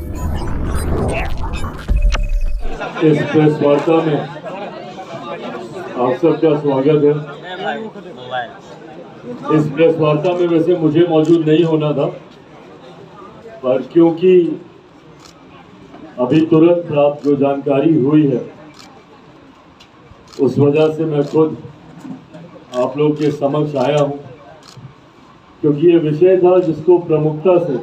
इस प्रेस वार्ता में आप सबका स्वागत है। इस प्रेस वार्ता में वैसे मुझे मौजूद नहीं होना था, पर क्योंकि अभी तुरंत प्राप्त जो जानकारी हुई है उस वजह से मैं खुद आप लोग के समक्ष आया हूं, क्योंकि ये विषय था जिसको प्रमुखता से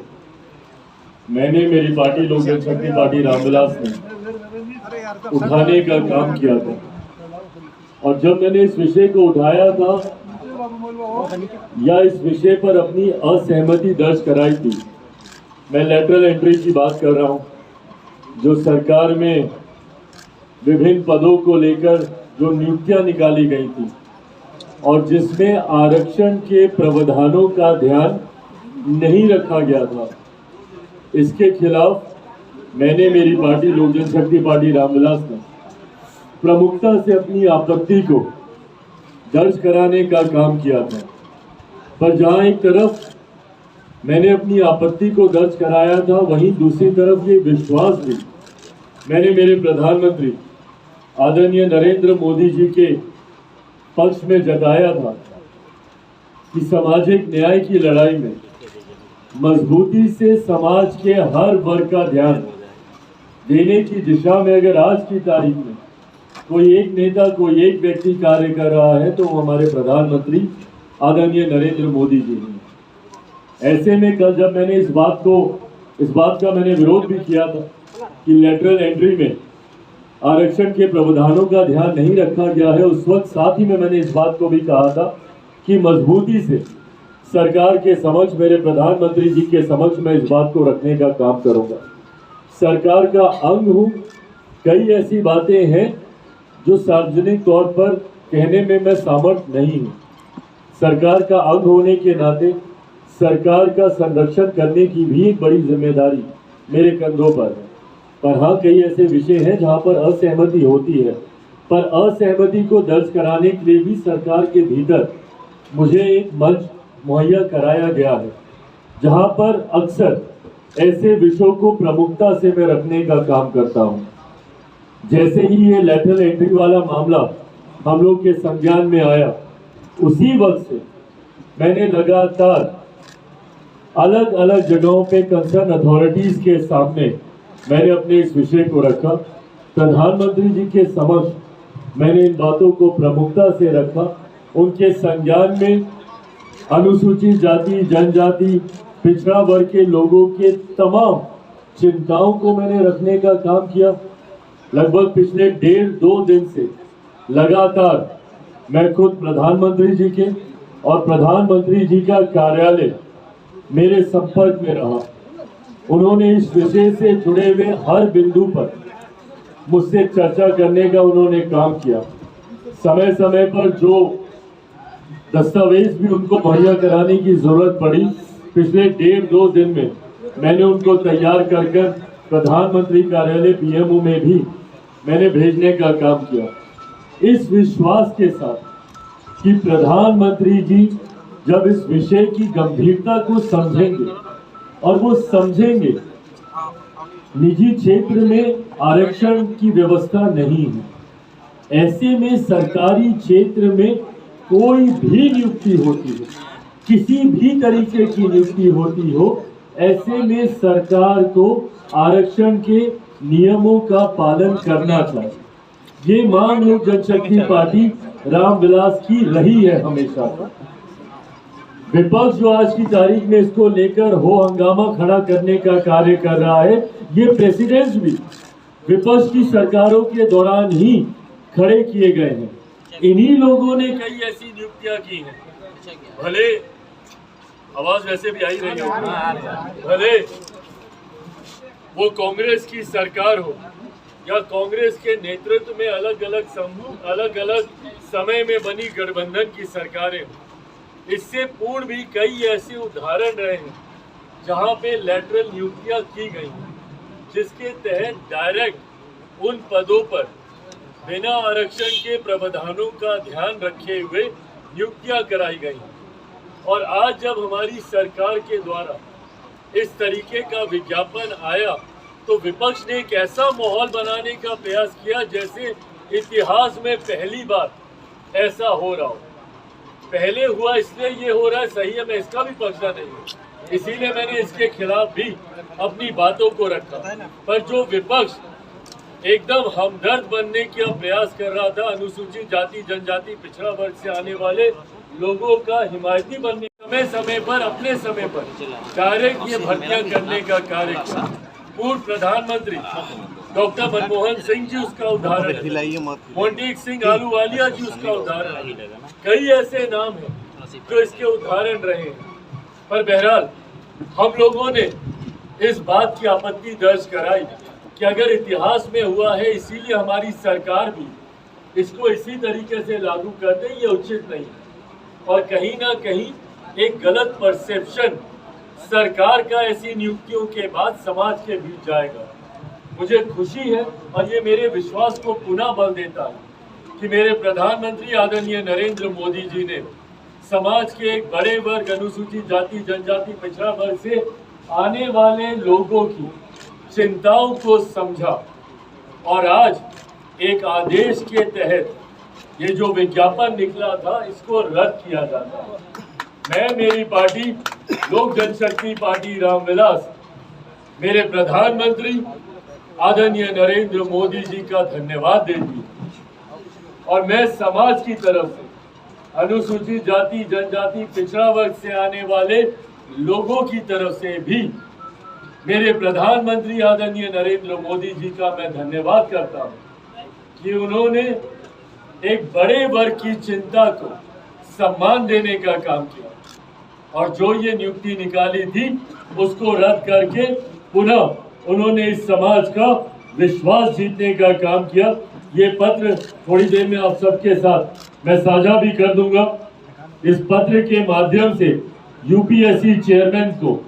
मैंने, मेरी पार्टी लोक जनशक्ति पार्टी रामविलास ने उठाने का काम किया था। और जब मैंने इस विषय को उठाया था या इस विषय पर अपनी असहमति दर्ज कराई थी, मैं लेटरल एंट्री की बात कर रहा हूं, जो सरकार में विभिन्न पदों को लेकर जो नियुक्तियां निकाली गई थी और जिसमें आरक्षण के प्रावधानों का ध्यान नहीं रखा गया था, इसके खिलाफ मैंने, मेरी पार्टी लोक जनशक्ति पार्टी रामविलास ने प्रमुखता से अपनी आपत्ति को दर्ज कराने का काम किया था। पर जहां एक तरफ मैंने अपनी आपत्ति को दर्ज कराया था, वहीं दूसरी तरफ ये विश्वास भी मैंने मेरे प्रधानमंत्री आदरणीय नरेंद्र मोदी जी के पक्ष में जताया था कि सामाजिक न्याय की लड़ाई में मजबूती से समाज के हर वर्ग का ध्यान देने की दिशा में अगर आज की तारीख में कोई एक नेता, कोई एक व्यक्ति कार्य कर रहा है तो वो हमारे प्रधानमंत्री आदरणीय नरेंद्र मोदी जी हैं। ऐसे में कल जब मैंने इस बात का मैंने विरोध भी किया था कि लेटरल एंट्री में आरक्षण के प्रावधानों का ध्यान नहीं रखा गया है, उस वक्त साथ ही में मैंने इस बात को भी कहा था कि मजबूती से सरकार के समक्ष, मेरे प्रधानमंत्री जी के समक्ष मैं इस बात को रखने का काम करूंगा। सरकार का अंग हूं, कई ऐसी बातें हैं जो सार्वजनिक तौर पर कहने में मैं सामर्थ नहीं हूं। सरकार का अंग होने के नाते सरकार का संरक्षण करने की भी एक बड़ी जिम्मेदारी मेरे कंधों पर है। पर हाँ, कई ऐसे विषय हैं जहां पर असहमति होती है, पर असहमति को दर्ज कराने के लिए भी सरकार के भीतर मुझे एक मंच मुहैया कराया गया है, जहां पर अक्सर ऐसे विषयों को प्रमुखता से मैं रखने का काम करता हूं। जैसे ही ये लेटरल एंट्री वाला मामला हम लोग के संज्ञान में आया, उसी वक्त से मैंने लगातार अलग अलग जगहों पे कंसर्न अथॉरिटीज के सामने मैंने अपने इस विषय को रखा। प्रधानमंत्री जी के समक्ष मैंने इन बातों को प्रमुखता से रखा। उनके संज्ञान में अनुसूचित जाति, जनजाति, पिछड़ा वर्ग के लोगों के तमाम चिंताओं को मैंने रखने का काम किया। लगभग पिछले 1.5-2 दिन से लगातार मैं खुद प्रधानमंत्री जी के और प्रधानमंत्री जी का कार्यालय मेरे संपर्क में रहा। उन्होंने इस विषय से जुड़े हुए हर बिंदु पर मुझसे चर्चा करने का उन्होंने काम किया। समय समय पर जो दस्तावेज भी उनको मुहैया कराने की जरूरत पड़ी, पिछले 1.5-2 दिन में मैंने उनको तैयार कर प्रधानमंत्री कार्यालय पीएमओ में भी मैंने भेजने का काम किया, इस विश्वास के साथ कि प्रधानमंत्री जी जब इस विषय की गंभीरता को समझेंगे और वो समझेंगे निजी क्षेत्र में आरक्षण की व्यवस्था नहीं है, ऐसे में सरकारी क्षेत्र में कोई भी नियुक्ति होती है, किसी भी तरीके की नियुक्ति होती हो, ऐसे में सरकार को आरक्षण के नियमों का पालन करना चाहिए। ये मांग लोक जनशक्ति पार्टी रामविलास की रही है हमेशा। विपक्ष जो आज की तारीख में इसको लेकर हो हंगामा खड़ा करने का कार्य कर रहा है, ये प्रेसिडेंट्स भी विपक्ष की सरकारों के दौरान ही खड़े किए गए हैं। इन्हीं लोगों ने कई ऐसी नियुक्तियां की हैं, भले आवाज वैसे भी आई रही हो, भले वो कांग्रेस की सरकार हो या कांग्रेस के नेतृत्व में अलग अलग समूह, अलग अलग समय में बनी गठबंधन की सरकारें हो। इससे पूर्व भी कई ऐसे उदाहरण रहे हैं जहां पे लेटरल नियुक्तियां की गई हैं, जिसके तहत डायरेक्ट उन पदों पर बिना आरक्षण के प्रावधानों का ध्यान रखे हुए नियुक्तियां कराई गई। और आज जब हमारी सरकार के द्वारा इस तरीके का विज्ञापन आया तो विपक्ष ने एक ऐसा माहौल बनाने का प्रयास किया जैसे इतिहास में पहली बार ऐसा हो रहा हो। पहले हुआ इसलिए ये हो रहा है, सही है, मैं इसका भी पक्षधर नहीं हूँ, इसीलिए मैंने इसके खिलाफ भी अपनी बातों को रखा। पर जो विपक्ष एकदम हमदर्द बनने का प्रयास कर रहा था, अनुसूचित जाति जनजाति पिछड़ा वर्ग से आने वाले लोगों का हिमायती बनने, समय समय पर अपने समय पर डायरेक्ट ये भर्तियां करने का कार्य किया। पूर्व प्रधानमंत्री डॉक्टर मनमोहन सिंह जी उसका उदाहरण है, मोंटेक सिंह आलूवालिया जी उसका उदाहरण है, कई ऐसे नाम हैं जो इसके उदाहरण रहे हैं। पर बहरहाल हम लोगों ने इस बात की आपत्ति दर्ज कराई कि अगर इतिहास में हुआ है इसीलिए हमारी सरकार भी इसको इसी तरीके से लागू कर दे, ये उचित नहीं है। और कहीं ना कहीं एक गलत परसेप्शन सरकार का ऐसी नियुक्तियों के बाद समाज के बीच जाएगा। मुझे खुशी है और ये मेरे विश्वास को पुनः बल देता है कि मेरे प्रधानमंत्री आदरणीय नरेंद्र मोदी जी ने समाज के एक बड़े वर्ग अनुसूचित जाति जनजाति पिछड़ा वर्ग से आने वाले लोगों की चिंताओं को समझा और आज एक आदेश के तहत ये जो विज्ञापन निकला था इसको रद्द किया जाता है। मैं, मेरी पार्टी लोक जनशक्ति पार्टी रामविलास, मेरे प्रधानमंत्री आदरणीय नरेंद्र मोदी जी का धन्यवाद देती हूँ और मैं समाज की तरफ से अनुसूचित जाति जनजाति पिछड़ा वर्ग से आने वाले लोगों की तरफ से भी मेरे प्रधानमंत्री आदरणीय नरेंद्र मोदी जी का मैं धन्यवाद करता हूँ कि उन्होंने एक बड़े वर्ग की चिंता को सम्मान देने का काम किया और जो ये नियुक्ति निकाली थी उसको रद्द करके पुनः उन्होंने इस समाज का विश्वास जीतने का काम किया। ये पत्र थोड़ी देर में आप सबके साथ मैं साझा भी कर दूंगा। इस पत्र के माध्यम से यूपीएससी चेयरमैन को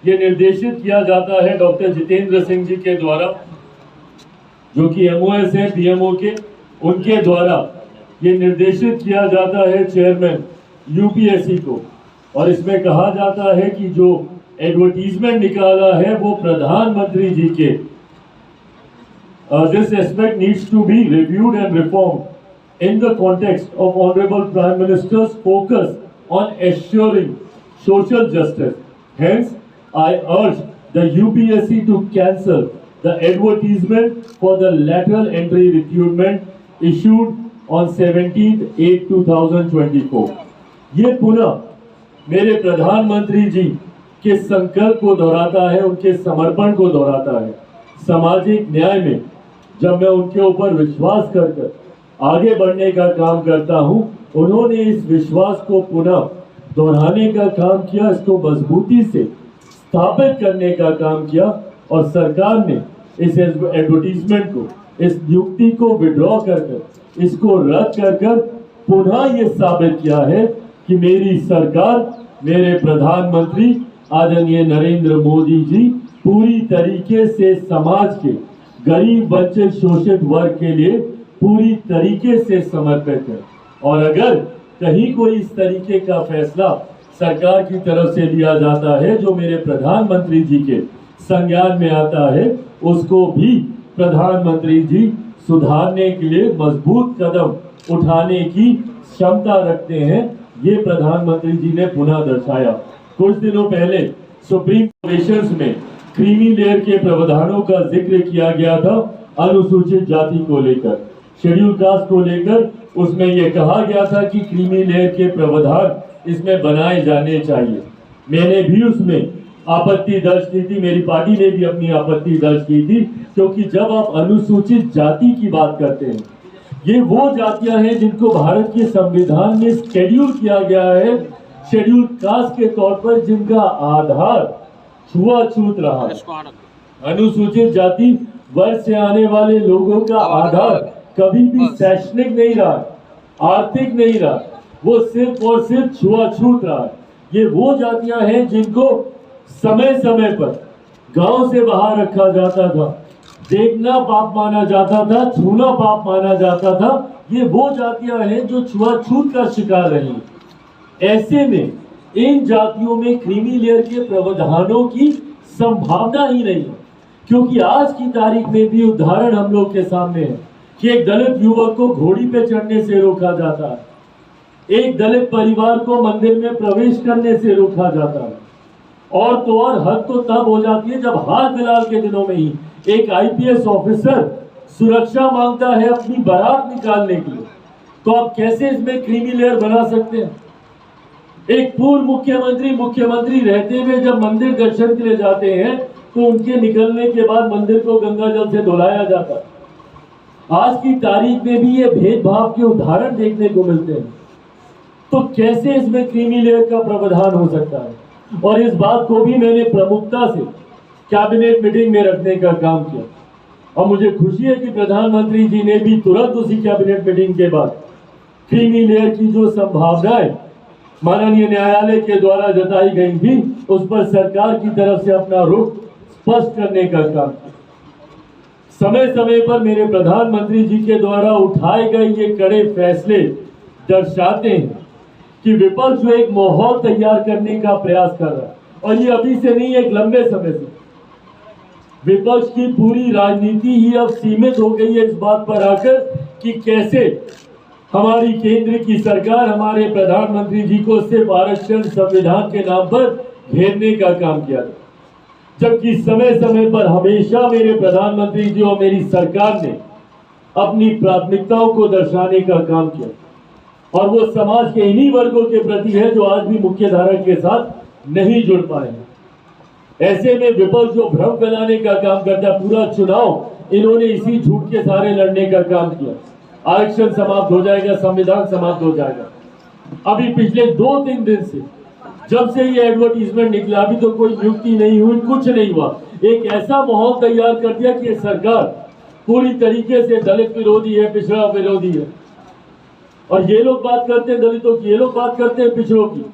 ये निर्देशित किया जाता है डॉक्टर जितेंद्र सिंह जी के द्वारा, जो कि एमओएस है पीएमओ के, उनके द्वारा ये निर्देशित किया जाता है चेयरमैन यूपीएससी को। और इसमें कहा जाता है कि जो एडवर्टीजमेंट निकाला है वो प्रधानमंत्री जी के this aspect needs to be reviewed and reformed in the context of Honorable Prime Minister's focus on assuring social justice. Hence, I urge the UPSC to cancel the advertisement for the lateral entry recruitment issued on 17/8/2024. ये पुनः मेरे प्रधानमंत्री जी के संकल्प को दोहराता है, उनके समर्पण को दोहराता है। सामाजिक न्याय में जब मैं उनके ऊपर विश्वास कर आगे बढ़ने का काम करता हूं, उन्होंने इस विश्वास को पुनः दोहराने का काम किया, इसको मजबूती से स्थापित करने का काम किया और सरकार ने इस एडवर्टीजमेंट को, इस नियुक्ति को विड्रॉ कर इसको रद्द कर पुनः ये साबित किया है कि मेरी सरकार, मेरे प्रधानमंत्री आदरणीय नरेंद्र मोदी जी पूरी तरीके से समाज के गरीब वंचित शोषित वर्ग के लिए पूरी तरीके से समर्पित है। और अगर कहीं कोई इस तरीके का फैसला सरकार की तरफ से लिया जाता है जो मेरे प्रधानमंत्री जी के संज्ञान में आता है, उसको भी प्रधानमंत्री जी सुधारने के लिए मजबूत कदम उठाने की क्षमता रखते हैं। ये प्रधानमंत्री जी ने पुनः दर्शाया। कुछ दिनों पहले सुप्रीम कोर्ट में क्रीमी लेयर के प्रावधानों का जिक्र किया गया था अनुसूचित जाति को लेकर, शेड्यूल कास्ट को लेकर। उसमें यह कहा गया था कि क्रीमी लेयर के प्रावधान इसमें बनाए जाने चाहिए। मैंने भी उसमें आपत्ति दर्ज की थी, मेरी पार्टी ने भी अपनी आपत्ति दर्ज की थी, क्योंकि जब आप अनुसूचित जाति की बात करते हैं, ये वो जातियां हैं जिनको भारत के संविधान में शेड्यूल किया गया है शेड्यूल कास्ट के तौर पर, जिनका आधार छुआछूत रहा है। अनुसूचित जाति वर्ग से आने वाले लोगों का आधार कभी भी शैक्षणिक नहीं रहा, आर्थिक नहीं रहा, वो सिर्फ और सिर्फ छुआछूत रहा है। ये वो जातियां हैं जिनको समय समय पर गांव से बाहर रखा जाता था, देखना पाप माना जाता था, छूना पाप माना जाता था। ये वो जातियां हैं जो छुआछूत का शिकार रही। ऐसे में इन जातियों में क्रीमी लेयर के प्रावधानों की संभावना ही नहीं है, क्योंकि आज की तारीख में भी उदाहरण हम लोग के सामने है कि एक दलित युवक को घोड़ी पे चढ़ने से रोका जाता है, एक दलित परिवार को मंदिर में प्रवेश करने से रोका जाता है, और तो और हद तो तब हो जाती है जब हाल फिलहाल के दिनों में ही एक आईपीएस ऑफिसर सुरक्षा मांगता है अपनी बारात निकालने के लिए। तो आप कैसे इसमें क्रीमी लेयर बना सकते हैं? एक पूर्व मुख्यमंत्री रहते हुए जब मंदिर दर्शन के लिए जाते हैं तो उनके निकलने के बाद मंदिर को गंगा जल से धुलाया जाता है। आज की तारीख में भी ये भेदभाव के उदाहरण देखने को मिलते हैं। तो कैसे इसमें क्रीमी लेयर का प्रावधान हो सकता है? और इस बात को भी मैंने प्रमुखता से कैबिनेट मीटिंग में रखने का काम किया, और मुझे खुशी है कि प्रधानमंत्री जी ने भी तुरंत उसी कैबिनेट मीटिंग के बाद क्रीमी लेयर की जो संभावनाएं माननीय न्यायालय के द्वारा जताई गई थी उस पर सरकार की तरफ से अपना रुख स्पष्ट करने का काम किया। समय समय पर मेरे प्रधानमंत्री जी के द्वारा उठाए गए ये कड़े फैसले दर्शाते हैं कि विपक्ष जो एक माहौल तैयार करने का प्रयास कर रहा है, और ये अभी से नहीं, एक लंबे समय से विपक्ष की पूरी राजनीति ही अब सीमित हो गई है इस बात पर आकर कि कैसे हमारी केंद्र की सरकार हमारे प्रधानमंत्री जी को सिर्फ आरक्षण संविधान के नाम पर घेरने का काम किया, जबकि समय समय पर हमेशा मेरे प्रधानमंत्री जी और मेरी सरकार ने अपनी प्राथमिकताओं को दर्शाने का काम किया, और वो समाज के इन्हीं वर्गों के प्रति है जो आज भी मुख्य धारा के साथ नहीं जुड़ पाए हैं। ऐसे में विपक्ष जो भ्रम फैलाने का काम करता, पूरा चुनाव इन्होंने इसी झूठ के सहारे लड़ने का काम किया, आरक्षण समाप्त हो जाएगा, संविधान समाप्त हो जाएगा। अभी पिछले 2-3 दिन से जब से ये एडवर्टीजमेंट निकला अभी तो कोई नियुक्ति नहीं हुई, कुछ नहीं हुआ। एक ऐसा माहौल तैयार कर दिया कि सरकार पूरी तरीके से दलित विरोधी है, पिछड़ा विरोधी है, और ये लोग बात करते हैं दलितों की, ये लोग बात करते हैं पिछड़ों की।